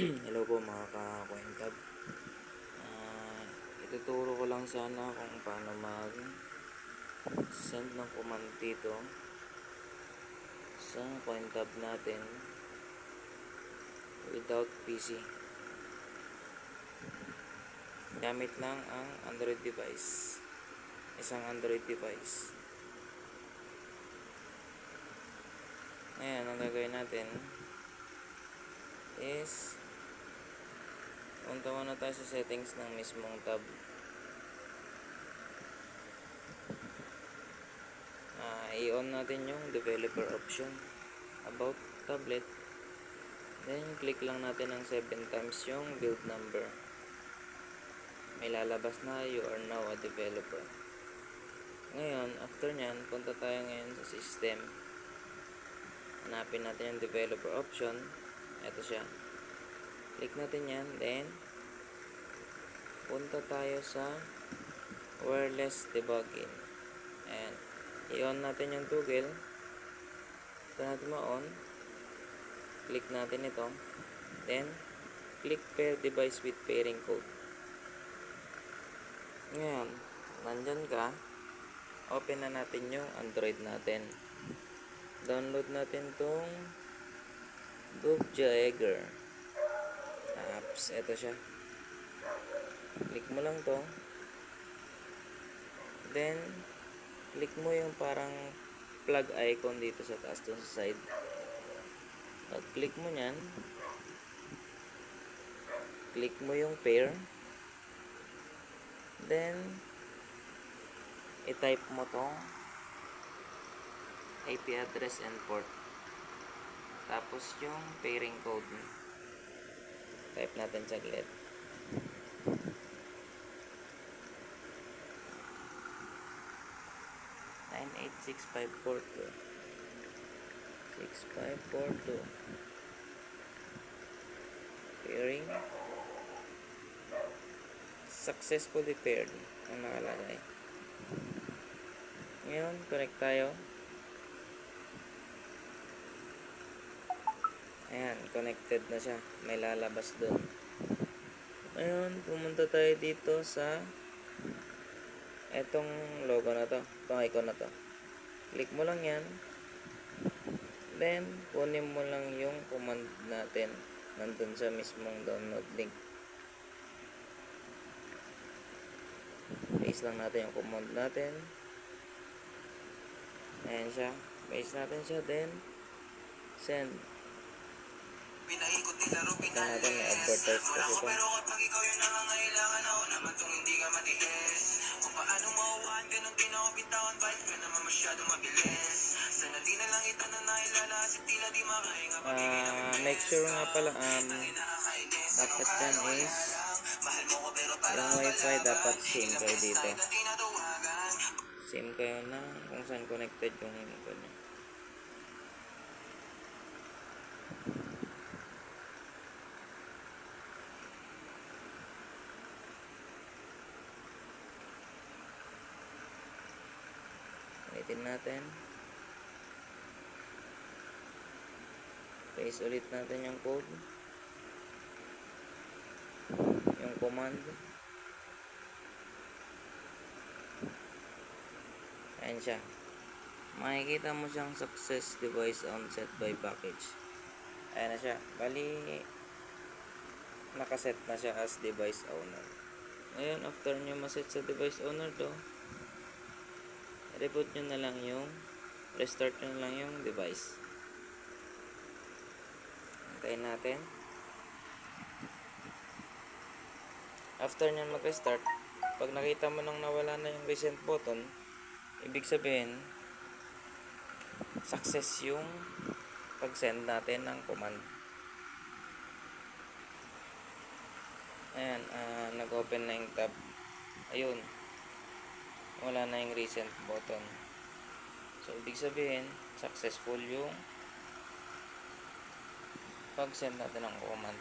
Hello po mga ka-Cointab. Ah, Ituturo ko lang sana kung paano mag-send ng command dito sa Cointab natin without PC. Gamit lang ang Android device. Isang Android device. Ngayon, ang gagawin natin is punta muna tayo sa settings ng mismong tab. I-on natin yung developer option about tablet. Then click lang natin ng 7 times yung build number. May lalabas na you are now a developer. Ngayon, after nyan, punta tayo ngayon sa system. Hanapin natin yung developer option. Ito siya. Click natin yan. Then punta tayo sa wireless debugging. And i-on natin yung toggle. Ito natin ma-on. Click natin ito. Then click pair device with pairing code. Ngayon, nandyan ka. Open na natin yung Android natin. Download natin tong Jagger apps. Ito siya. Click mo lang to. Then click mo yung parang plug icon dito sa taas, dun sa side. Pag click mo nyan, click mo yung pair. Then i-type mo tong IP address and port. Tapos yung pairing code. Type natin saglit. Nine 6542 6542 pairing successfully paired ang nakalagay. Ngayon, connect tayo. Ayan, connected na siya. May lalabas doon. Ngayon, pumunta tayo dito sa etong logo na to. Itong icon na to. Click mo lang yan. Then, kunin mo lang yung command natin. Nandun sa mismong download link. Paste lang natin yung command natin. Ayan siya. Paste natin siya. Then, send. Pinaikot nilaro, Ito natin, may advertise kasi ito. pero kapag ikaw yung nangangailangan, ako naman tong hindi ka matiis. Kung paano mauwahan, ganun din ako bitawan, balik ka naman masyado mabilis. Sana di na lang ito na nailala, si tila di makahinga pagiging Make sure nga pala, dapat yan is yung wifi dapat SIM kayo dito. SIM kayo na kung saan connected yung ganyan. Ulitin natin. Paste ulit natin yung code. Yung command. Ayan siya. Makikita mo siyang success device on set by package. Ayan na siya. Bali, nakaset na siya as device owner. Ngayon, after nyo maset sa device owner to, reboot nyo na lang yung restart nyo na lang yung device. Antayin natin. After nyo mag-restart, pag nakita mo nang nawala na yung recent button, ibig sabihin success yung pag-send natin ng command. Ayan, nag-open na yung tab. Ayun, wala na yung recent button. So, ibig sabihin, successful yung pag-send natin ng command.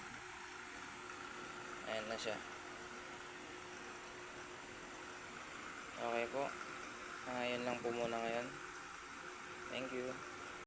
Ayan na siya. Okay po. Yun lang po muna ngayon. Thank you.